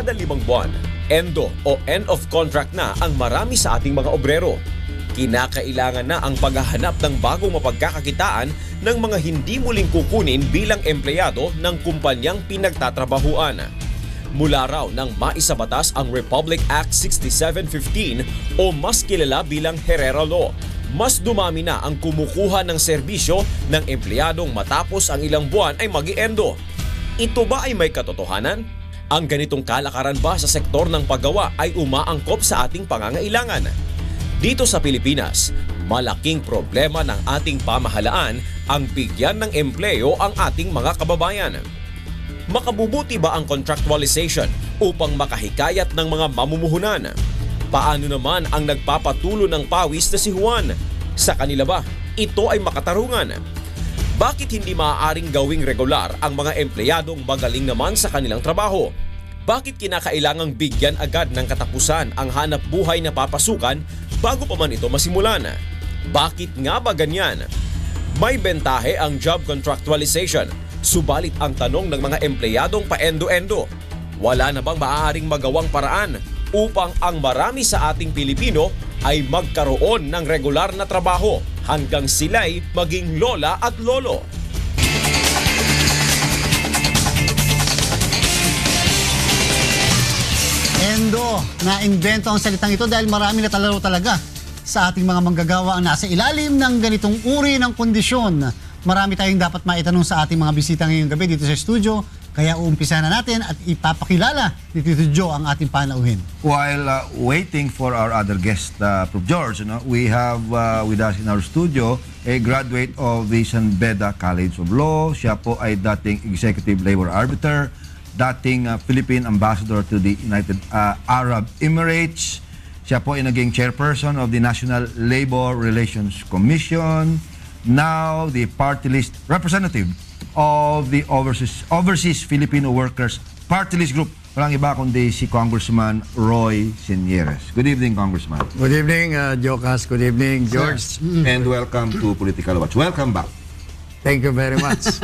Kada 5 buwan, ENDO o end of contract na ang marami sa ating mga obrero. Kinakailangan na ang paghahanap ng bagong mapagkakakitaan ng mga hindi muling kukunin bilang empleyado ng kumpanyang pinagtatrabahuan. Mula raw nang maisabatas ang Republic Act 6715 o mas kilala bilang Herrera Law, mas dumami na ang kumukuha ng serbisyo ng empleyadong matapos ang ilang buwan ay mag-i-endo. Ito ba ay may katotohanan? Ang ganitong kalakaran ba sa sektor ng paggawa ay umaangkop sa ating pangangailangan? Dito sa Pilipinas, malaking problema ng ating pamahalaan ang bigyan ng empleo ang ating mga kababayan. Makabubuti ba ang contractualization upang makahikayat ng mga mamumuhunan? Paano naman ang nagpapatulo ng pawis na si Juan? Sa kanila ba, ito ay makatarungan? Bakit hindi maaaring gawing regular ang mga empleyadong magaling naman sa kanilang trabaho? Bakit kinakailangang bigyan agad ng katapusan ang hanap buhay na papasukan bago pa man ito masimulan? Bakit nga ba ganyan? May bentahe ang job contractualization, subalit ang tanong ng mga empleyadong pa-endo-endo, wala na bang maaaring magawang paraan upang ang marami sa ating Pilipino ay magkaroon ng regular na trabaho hanggang sila'y maging lola at lolo? Endo, na-invento ang salitang ito dahil marami na talaga sa ating mga manggagawa ang nasa ilalim ng ganitong uri ng kondisyon. Marami tayong dapat maitanong sa ating mga bisita ngayong gabi dito sa studio. Kaya uumpisa na natin at ipapakilala ni Tito Joe ang ating panauhin. While waiting for our other guest, Prof. George, we have with us in our studio a graduate of the San Beda College of Law. Siya po ay dating Executive Labor Arbiter, dating Philippine Ambassador to the United Arab Emirates. Siya po ay naging Chairperson of the National Labor Relations Commission. Now, the party list representative of the Overseas Filipino Workers Party List Group. Walang iba kundi si Congressman Roy Senieres. Good evening, Congressman. Good evening, Jocas. Good evening, George. And welcome to Political Watch. Welcome back. Thank you very much.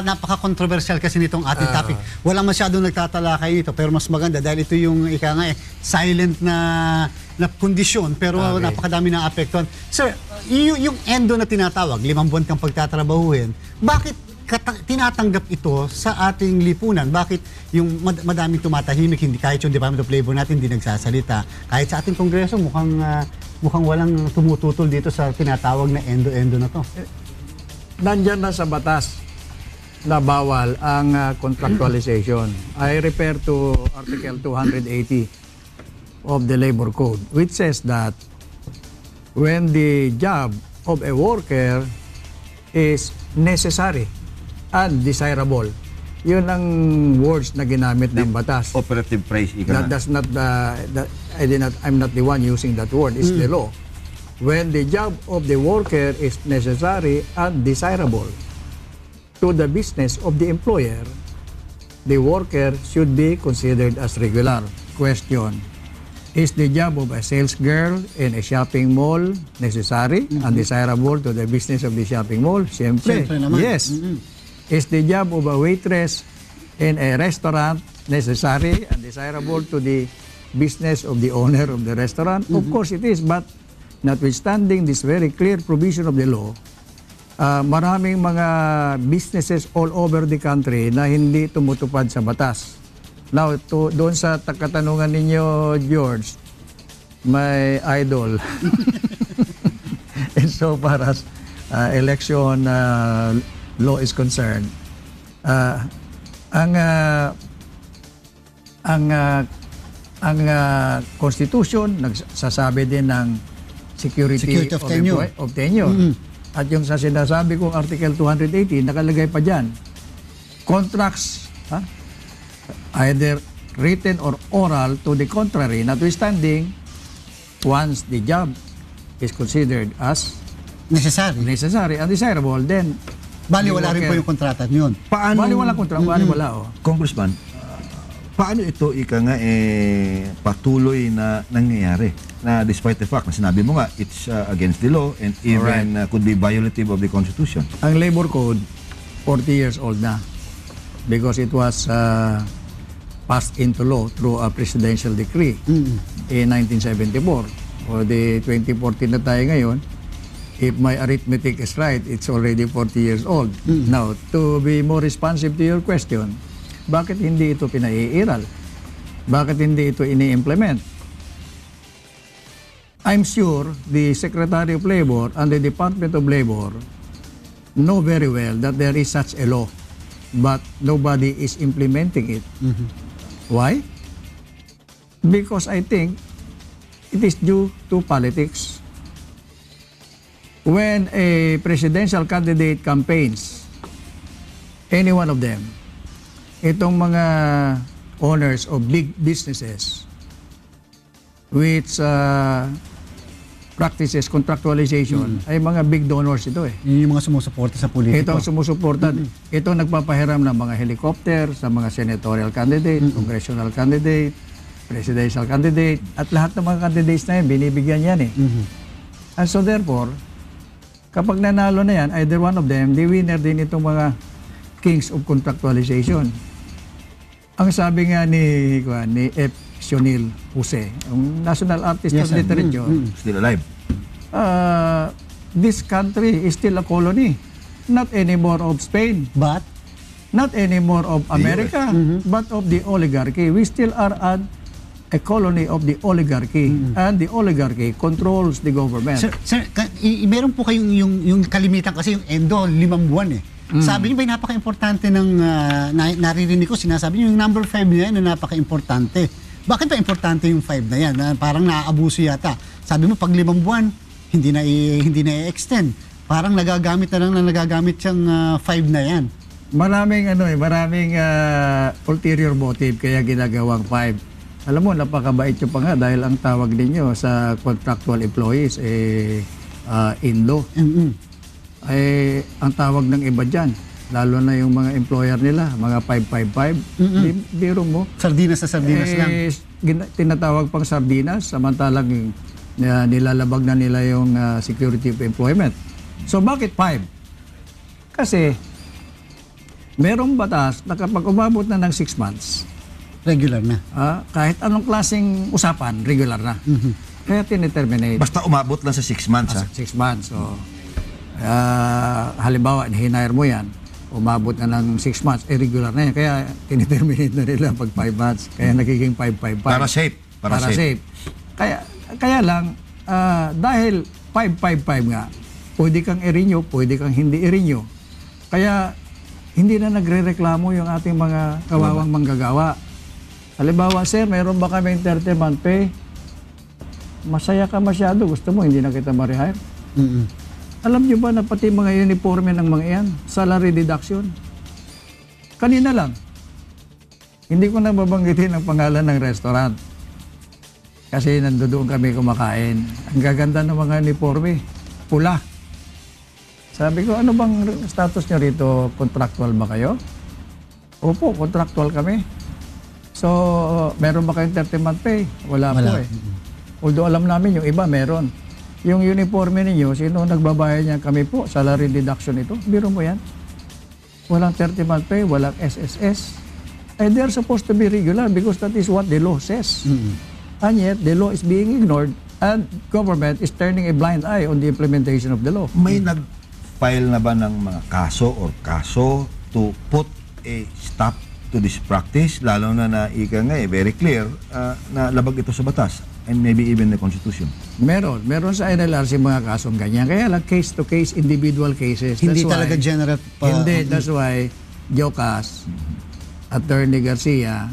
Napaka-controversial kasi nitong ating topic. Walang masyadong nagtatalakay nito, pero mas maganda dahil ito yung silent na kondisyon, pero napakadami na apektuhan. Sir, yung endo na tinatawag, 5 buwan kang pagtatrabahuhin, bakit tinatanggap ito sa ating lipunan? Bakit yung madaming tumatahimik, hindi kahit yung Department of Labor natin hindi nagsasalita? Kahit sa ating Kongreso, mukhang walang tumututol dito sa tinatawag na endo-endo na to. Nandyan na sa batas na bawal ang contractualization. I refer to Article 280 of the Labor Code, which says that when the job of a worker is necessary and desirable, yun ang words na ginamit ng batas. Operative phrase. That's not I'm not the one using that word. It's the law. When the job of the worker is necessary and desirable to the business of the employer, the worker should be considered as regular. Question: is the job of a sales girl in a shopping mall necessary and desirable to the business of the shopping mall? Siyempre, yes. Is the job of a waitress in a restaurant necessary and desirable to the business of the owner of the restaurant? Of course it is, but notwithstanding this very clear provision of the law, maraming mga businesses all over the country na hindi tumutupad sa batas. Now, doon sa katanungan ninyo, George, my idol, and so far as election law is concerned, ang Constitution nagsasabi din ng security of tenure. At yung sa sinasabi kong Article 280, nakalagay pa dyan, contracts, either written or oral to the contrary, notwithstanding, once the job is considered as necessary and desirable, then baliwala rin po yung kontrata niyon. Baliwala kontrata, baliwala. Congressman, paano ito patuloy na nangyayari? Na despite the fact na sinabi mo nga, it's against the law and even could be violative of the Constitution. Ang Labor Code, 40 years old na. because it was passed into law through a presidential decree in 1974. O the 2014 na tayo ngayon, if my arithmetic is right, it's already 40 years old. Now, to be more responsive to your question, bakit hindi ito pinaiiral? Bakit hindi ito ini-implement? I'm sure the Secretary of Labor and the Department of Labor know very well that there is such a law, but nobody is implementing it. Why? Because I think it is due to politics. When a presidential candidate campaigns, any one of them, itong mga owners of big businesses which practices contractualization, ay mga big donors ito eh. Yun yung mga sumusuporta sa politiko. Ito ang sumusuporta. Ito ang nagpapahiram ng mga helicopter sa mga senatorial candidate, congressional candidate, presidential candidate, at lahat ng mga candidates na yan, binibigyan yan eh. And so therefore, kapag nanalo na yan, either one of them, the winner din itong mga kings of contractualization. Ang sabi nga ni F. Sionil Jose, ang national artist of literature, Still alive. this country is still a colony, not anymore of Spain, But, not anymore of America, but of the oligarchy. We still are a colony of the oligarchy, and the oligarchy controls the government. sir, meron po kayong yung kalimitan kasi yung Endo, 5 buwan eh. Sabi niyo ba yung napaka-importante ng, naririnig ko, sinasabi niyo yung number 5 na yan na napaka-importante. Bakit ba importante yung 5 na yan? Parang naaabuso yata. Sabi mo, pag 5 buwan, hindi na i-extend. Parang nagagamit na lang na nagagamit siyang 5 na yan. Maraming ulterior motive kaya ginagawang 5. Alam mo, napakabait nyo pa nga dahil ang tawag ninyo sa contractual employees INLO. Ang tawag ng iba dyan, lalo na yung mga employer nila, mga 555, biro mo. Sardinas sa sardinas lang. Tinatawag pang sardinas, samantalang nilalabag na nila yung security of employment. So bakit 5? Kasi merong batas na kapag umabot na ng 6 months, Regular na. kahit anong klaseng usapan, regular na. Kaya tiniterminate. Basta umabot lang sa 6 months, ha? 6 months. So, halimbawa, hinire mo yan, umabot na ng 6 months, regular na yan. Kaya tiniterminate na nila pag 5 months. Kaya nagiging 555. Para safe. Para safe. Kaya lang, dahil 555 nga, pwede kang i-renew, pwede kang hindi i-renew. Kaya, hindi na nagre-reklamo yung ating mga kawawang manggagawa. Halimbawa, sir, mayroon ba kaming 30-month pay? Masaya ka masyado, gusto mo, hindi na kita ma-rehire. Alam niyo ba na pati mga uniforme ng mga yan, salary deduction? Kanina lang, hindi ko na babanggitin ang pangalan ng restaurant. Kasi nandoon kami kumakain. Ang gaganda ng mga uniforme, pula. Sabi ko, ano bang status nyo rito? Contractual ba kayo? Opo, contractual kami. So, meron ba kayong 30-month pay? Wala po eh. Although alam namin yung iba meron. Yung uniforme ninyo, sino nagbabayad niya? Kami po, salary deduction ito. Biro mo yan. Walang 30-month pay, walang SSS. And they're supposed to be regular because that is what the law says. And yet, the law is being ignored and government is turning a blind eye on the implementation of the law. May nag-file na ba ng mga kaso to put a stop to this practice? Lalo na ika nga very clear na labag ito sa batas and maybe even the Constitution. Meron sa NLRC mga kasong ganyan. Kaya lang case-to-case, individual cases. Hindi talaga general pa. Hindi, that's why, Jocas, Attorney Garcia,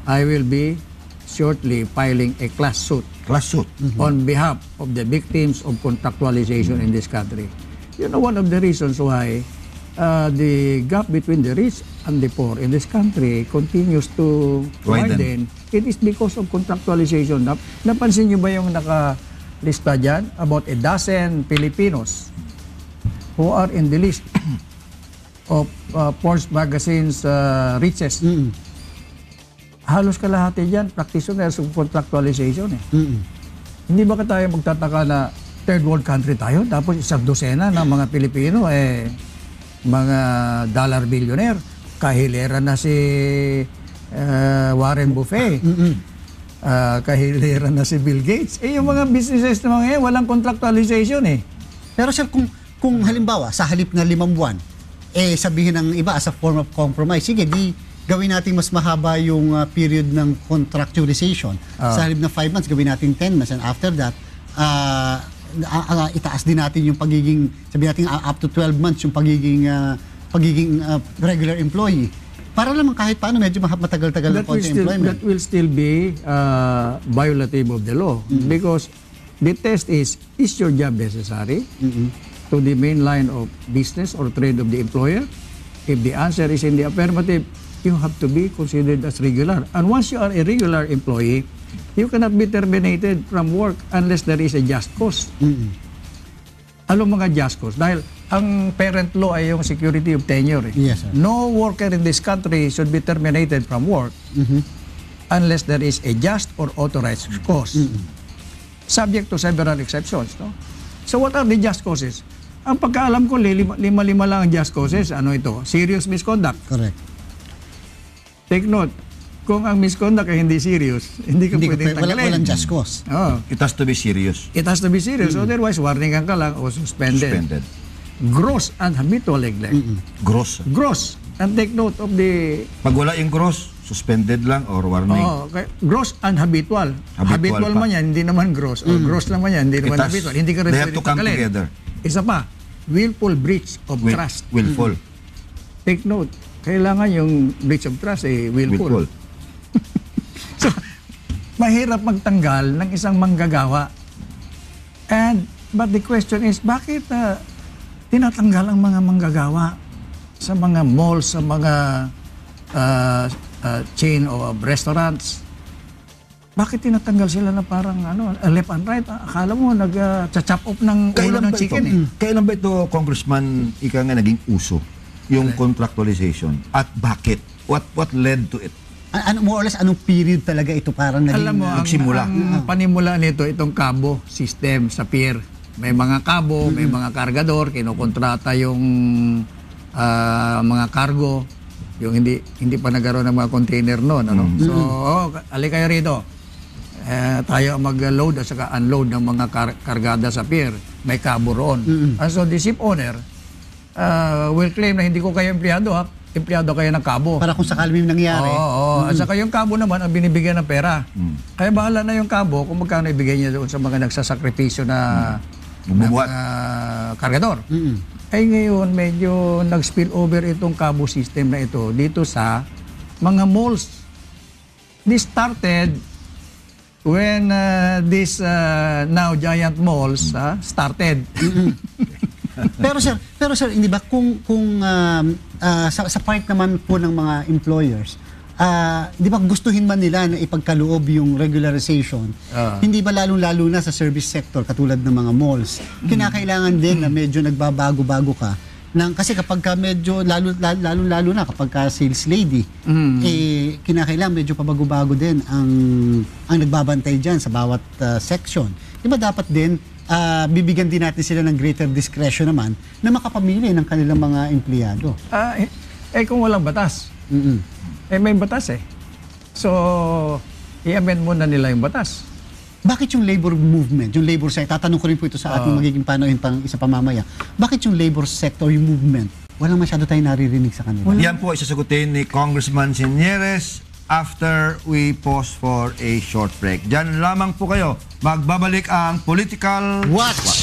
I will be shortly filing a class suit on behalf of the victims of contractualization in this country. You know, one of the reasons why the gap between the rich and the poor in this country continues to widen, it is because of contractualization. Napansin niyo ba yung nakalista dyan? About 12 Filipinos who are in the list of Forbes magazine's richest. Halos kalahati dyan, practitioners of contractualization. Hindi ba tayo magtataka na third world country tayo, tapos isang dosena ng mga Pilipino mga dollar billionaire? kahilera na si Warren Buffett. Kahilera na si Bill Gates. Yung mga businesses na mga yan, walang contractualization eh. Pero sir, kung halimbawa, sa halip na 5 buwan, sabihin ng iba as a form of compromise, sige, di gawin natin mas mahaba yung period ng contractualization. Sa halip na 5 months, gawin natin 10 months. And after that, itaas din natin yung pagiging, sabihin natin up to 12 months yung pagiging regular employee. Para naman kahit paano medyo matagal-tagal ng konti employment. That will still be violative of the law because the test is your job necessary to the main line of business or trade of the employer? If the answer is in the affirmative, you have to be considered as regular. And once you are a regular employee, you cannot be terminated from work unless there is a just cause. Anong mga just cause? Dahil ang parent law ay yung security of tenure. Yes, sir. No worker in this country should be terminated from work unless there is a just or authorized cause. Subject to several exceptions. No? So what are the just causes? Ang pagkaalam ko, lima lang ang just causes. Ano ito? Serious misconduct. Correct. Take note, kung ang misconduct ay hindi serious, hindi ka pwedeng tanggalin. Walang just cause. Oh. It has to be serious. It has to be serious. Otherwise, warningan ka lang o suspended. Gross and habitual neglect. Gross. Gross. And take note of the... Pag wala yung gross, suspended lang or warning. Okay. Gross and habitual. Habitual man yan, hindi naman gross. O gross lang man yan, hindi naman habitual. Hindi ka rin They have to come tanggalin. together. Isa pa, willful breach of trust. Willful. Take note, kailangan yung breach of trust willful. So, mahirap magtanggal ng isang manggagawa. But the question is, bakit tinatanggal ang mga manggagawa sa mga malls, sa mga chain of restaurants? Bakit tinatanggal sila na parang left and right? Akala mo nag-chop off ng ulo ng chicken eh. Kailan ba ito, Congressman, ika nga naging uso? Yung contractualization. At bakit? What led to it? More or less, anong period talaga ito parang naging Alam mo, ang panimula nito, itong kabo system sa pier. May mga kabo, may mga kargador, kinokontrata yung mga cargo, yung hindi pa nagkaroon ng mga container noon. So, ali kayo rito. Tayo mag-load at saka unload ng mga kargada sa pier. May kabo roon. And so, the ship owner will claim na hindi ko kayo empleyado ha. Empleyado kayo ng kabo. para kung sakali may nangyari. Oo. At saka yung kabo naman ang binibigyan ng pera. Kaya bahala na yung kabo kung magkano ibigay niya doon sa mga nagsasakripisyo na Bumubuhat. kargador. Ay ngayon medyo nag-spill over itong kabo system na ito dito sa mga malls. This started when this now giant malls started. Pero sir, hindi ba kung sa part naman po ng mga employers, di ba gustuhin man nila na ipagkaloob yung regularization, hindi ba lalong-lalo na sa service sector katulad ng mga malls, kinakailangan din na medyo nagbabago-bago ka kasi kapag ka medyo lalo na kapag ka sales lady, kinakailangan medyo pabago-bago din ang nagbabantay diyan sa bawat section. Di ba dapat din bibigyan din natin sila ng greater discretion naman na makapamili ng kanilang mga empleyado? Kung walang batas. May batas eh. So, i-amend muna nila yung batas. Bakit yung labor movement, yung labor sector, tatanong ko rin po ito sa ating magiging panauhin pang isa pa mamaya, bakit yung labor sector, yung movement, walang masyado tayong naririnig sa kanila? Yan po isasagutin ni Congressman Sienieres after we pause for a short break. Diyan lamang po kayo. Magbabalik ang Political Watch!